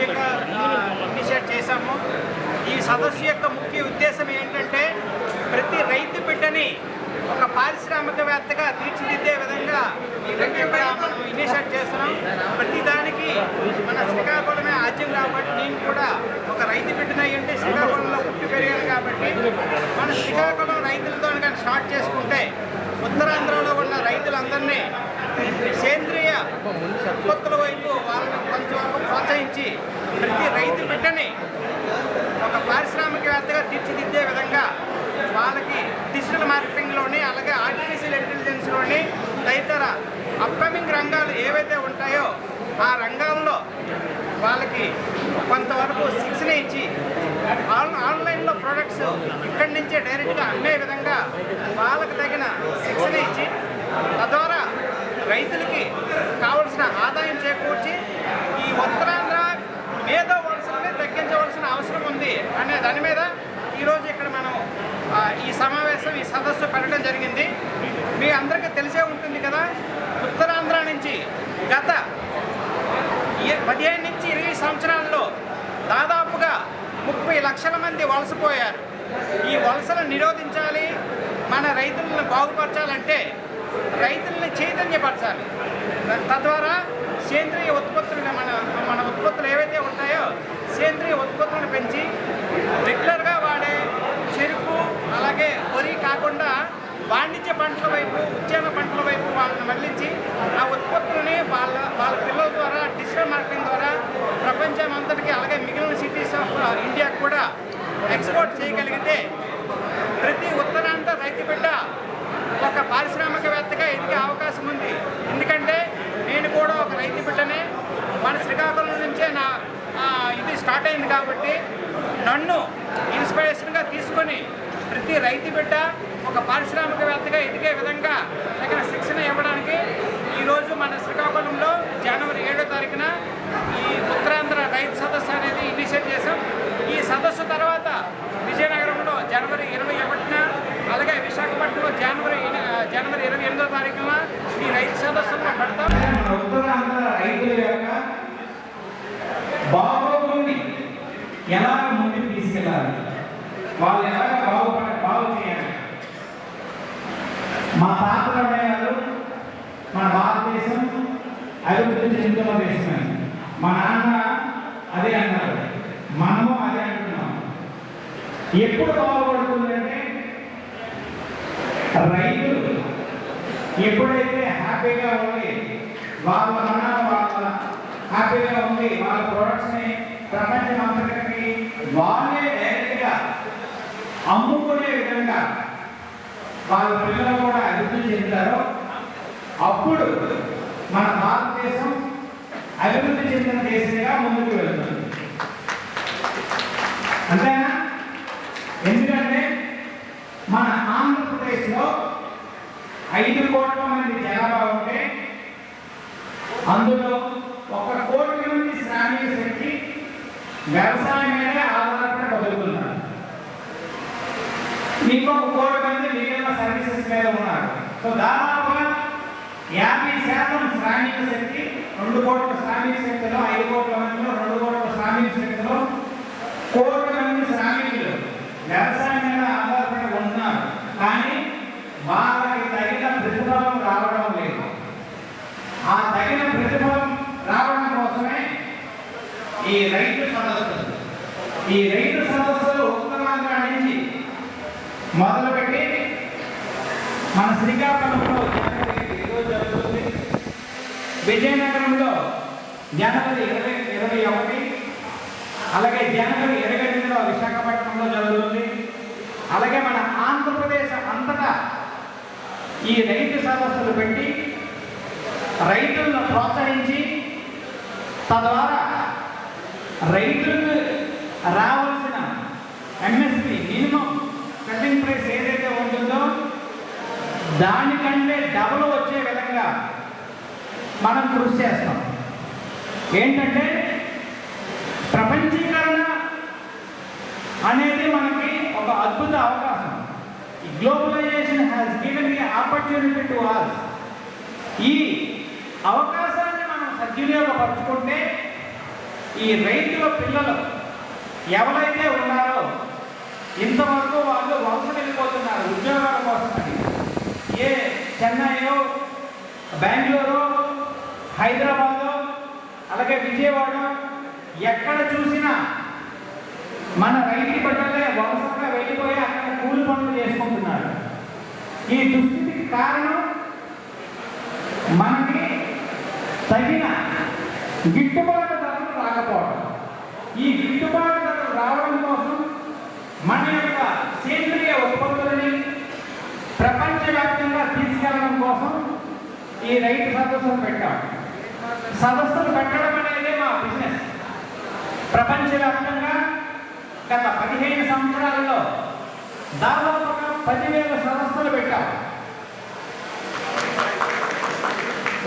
Initiate చేశాము. ఈ సదస్సు యొక్క ముఖ్య ఉద్దేశం ఏంటంటే ప్రతి రైతు బిడ్డని ఒక పారిశ్రామికవేత్తగా తీర్చిదిద్దే విధంగా మనం ఇనిషియేట్ చేస్తున్నాం. ప్రతిదానికి మన శ్రీకాకుళమే ఆద్యం కాబట్టి నేను కూడా ఒక రైతు బిడ్డనై ఉంటే శ్రీకాకుళంలో పుట్టి పెరిగాను కాబట్టి మన శ్రీకాకుళం రైతులతో కానీ స్టార్ట్ చేసుకుంటే ఉత్తరాంధ్రలో ఉన్న రైతులందరినీ సేంద్రియ ఉత్పత్తుల వైపు వాళ్ళని కొంచెం వరకు ప్రోత్సహించి ప్రతి రైతు బిడ్డని ఒక పారిశ్రామికవేత్తగా తీర్చిదిద్దే విధంగా వాళ్ళకి డిజిటల్ మార్కెటింగ్లోని అలాగే ఆర్టిఫిషియల్ ఇంటెలిజెన్స్లోని తదితర అప్కమింగ్ రంగాలు ఏవైతే ఉంటాయో ఆ రంగాల్లో వాళ్ళకి కొంతవరకు శిక్షణ ఇచ్చి ఆన్లైన్లో ప్రొడక్ట్స్ ఇక్కడి నుంచే డైరెక్ట్గా అమ్మే విధంగా వాళ్ళకి తగిన శిక్షణ ఇచ్చి తద్వారా రైతులకి కావలసిన ఆదాయం చేకూర్చి ఈ ఉత్తరాంధ్ర మేధో వలసలని తగ్గించవలసిన అవసరం ఉంది అనే దాని మీద ఈరోజు ఇక్కడ మనం ఈ సమావేశం ఈ సదస్సు పెట్టడం జరిగింది. మీ అందరికీ తెలిసే ఉంటుంది కదా, ఉత్తరాంధ్ర నుంచి గత 15 నుంచి 20 సంవత్సరాల్లో దాదాపుగా 30 లక్షల మంది వలసపోయారు. ఈ వలసలను నిరోధించాలి, మన రైతులను బాగుపరచాలంటే రైతుల్ని చైతన్యపరచాలి. తద్వారా సేంద్రియ ఉత్పత్తులను మన ఉత్పత్తులు ఏవైతే ఉంటాయో సేంద్రియ ఉత్పత్తులను పెంచి రెగ్యులర్గా వాడే చెరుకు అలాగే వరి కాకుండా వాణిజ్య పంటల వైపు ఉద్యాన పంటల వైపు వాళ్ళని మళ్లించి ఆ ఉత్పత్తులని వాళ్ళ పిల్లల ద్వారా డిజిటల్ మార్కెటింగ్ ద్వారా ప్రపంచం అంతటికీ అలాగే మిగిలిన సిటీస్ ఆఫ్ ఇండియాకు కూడా ఎక్స్పోర్ట్ చేయగలిగితే ప్రతి ఉత్తరాంధ్ర రైతు బిడ్డ ఒక పారిశ్రామికవేత్తగా ఎదిగే అవకాశం ఉంది. ఎందుకంటే నేను కూడా ఒక రైతు బిడ్డనే, మన శ్రీకాకుళం నుంచే ఇది స్టార్ట్ అయింది కాబట్టి నన్ను ఇన్స్పిరేషన్గా తీసుకొని ప్రతి రైతు బిడ్డ ఒక పారిశ్రామికవేత్తగా ఎదిగే విధంగా తగిన శిక్షణ ఇవ్వడానికి ఈరోజు మన శ్రీకాకుళంలో జనవరి 7వ తారీఖున ఈ ఉత్తరాంధ్ర రైతు సదస్సు అనేది ఇనిషియేట్ చేశాం. ఈ సదస్సు తర్వాత విజయనగరంలో జనవరి 21న అలాగే విశాఖపట్నంలో జనవరి 28వ తారీఖున ఈ రైతు సదస్సులో పెడతాం. ఉత్తరాంధ్ర రైతుల యొక్క బాగోగుల్ని ఎలా ముందుకు తీసుకెళ్ళాలి, వాళ్ళు ఎలాగ బాగు చేయాలి. మా తాతలు అనేవారు మన భారతదేశం అభివృద్ధి చెందుతున్న దేశం, మా నాన్న అదే అన్నారు, మనము అదే అంటున్నాం. ఎప్పుడు బాగుపడుతుందంటే రైతులు ఎప్పుడైతే హ్యాపీగా ఉండి వాళ్ళ హ్యాపీగా ఉండి వాళ్ళ ప్రొడక్ట్స్ని ప్రపంచం అంతటికి వాళ్ళే డైరెక్ట్గా అమ్ముకునే విధంగా వాళ్ళ పిల్లలు కూడా అభివృద్ధి చెందుతారో అప్పుడు మన భారతదేశం అభివృద్ధి చెందిన దేశంగా ముందుకు వెళ్తుంది. అంతేనా? ఎందుకంటే మన ఆంధ్రప్రదేశ్లో 5 కోట్ల మంది జనాభా ఉంటే అందులో 1 కోటి మంది శ్రామిక శక్తి వ్యవసాయం మీదే ఆధారపడి బతుకుతున్నారు. మీకు 1 కోటి మంది మిగిలిన సర్వీసెస్ మీద ఉన్నారు. సో దాదాపుగా 50% శ్రామిక శక్తి 2 కోట్ల శ్రామిక శక్తిలో 5 కోట్ల మందిలో 2 కోట్ల శ్రామిక శక్తిలో 1 కోటి మంది శ్రామికులు వ్యవసాయం మీద ఆధారపడి ఉంటున్నారు. కానీ వాళ్ళకి తగిన ప్రతిఫలం రావడం లేదు. ఆ తగిన ప్రతిఫలం రావడం కోసమే ఈ రైతు సదస్సులు ఉత్తరాంధ్ర నుంచి మొదలుపెట్టి మన శ్రీకాకుళంలో జరుగుతుంది, విజయనగరంలో జనవరి 21, అలాగే జనవరి 22లో విశాఖపట్నంలో జరుగుతుంది. అలాగే మన ఆంధ్రప్రదేశ్ అంతటా ఈ రైతు సదస్సులు పెట్టి రైతులను ప్రోత్సహించి తద్వారా రైతులకు రావాల్సిన ఎంఎస్పి మినిమం సెల్లింగ్ ప్రైస్ ఏదైతే ఉంటుందో దానికంటే డబుల్ వచ్చే విధంగా మనం కృషి చేస్తాం. ఏంటంటే ప్రపంచీకరణ అనేది మనకి ఒక అద్భుత అవకాశం. Globalisation has given the opportunity to us. ఈ అవకాశాన్ని మనం సద్వినియోగపరచుకుంటే ఈ రైతుల పిల్లలు ఎవరైతే ఉన్నారో ఇంతవరకు వాళ్ళు వలస వెళ్ళిపోతున్నారు ఉద్యోగాల కోసమని. ఏ చెన్నైయో, బెంగళూరు, హైదరాబాదు, అలాగే విజయవాడ, ఎక్కడ చూసినా మన రైతు బిడ్డలే వలసగా వెళ్ళిపోయి అక్కడ కూలి పనులు చేసుకుంటున్నారు. ఈ దుస్థితికి కారణం మనకి తగిన గిట్టుబాటు ధరలు రాకపోవడం. ఈ గిట్టుబాటు ధరలు రావడం కోసం మన యొక్క సేంద్రియ ఉత్పత్తులని ప్రపంచవ్యాప్తంగా తీసుకెళ్ళడం కోసం ఈ రైతు సదస్సులు పెట్టాం. సదస్సులు పెట్టడం అనేది మా బిజినెస్. ప్రపంచవ్యాప్తంగా గత 15 సంవత్సరాలలో దాదాపుగా 10,000 సదస్సులు పెట్టాం.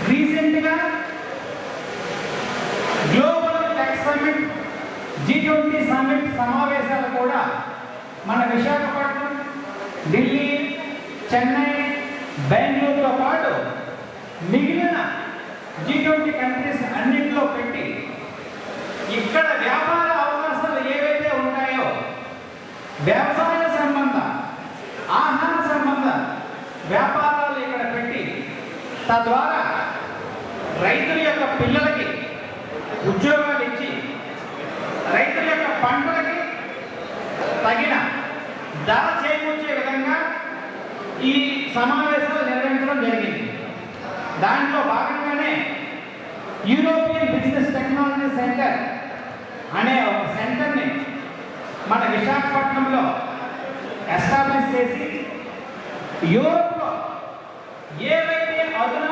రీసెంట్గా global tech summit, G20 summit సమావేశాలు కూడా మన విశాఖపట్నం, ఢిల్లీ, చెన్నై, బెంగళూరుతో పాటు మిగిలిన G20 కంట్రీస్ అన్నింటిలో పెట్టి ఇక్కడ వ్యాపార అవకాశాలు ఏవైతే ఉంటాయో వ్యవసాయ సంబంధ, ఆహార సంబంధ వ్యాపారాలు ఇక్కడ పెట్టి తద్వారా రైతుల యొక్క పిల్లలకి ఉద్యోగాలు ఇచ్చి రైతుల యొక్క పంటలకి తగిన ధర చేకూర్చే విధంగా ఈ సమావేశాలు నిర్వహించడం జరిగింది. దాంట్లో భాగంగానే యూరోపియన్ బిజినెస్ టెక్నాలజీ సెంటర్ అనే ఒక సెంటర్ని మన విశాఖపట్నంలో ఎస్టాబ్లిష్ చేసి యూరోప్లో ఏవైతే అధునా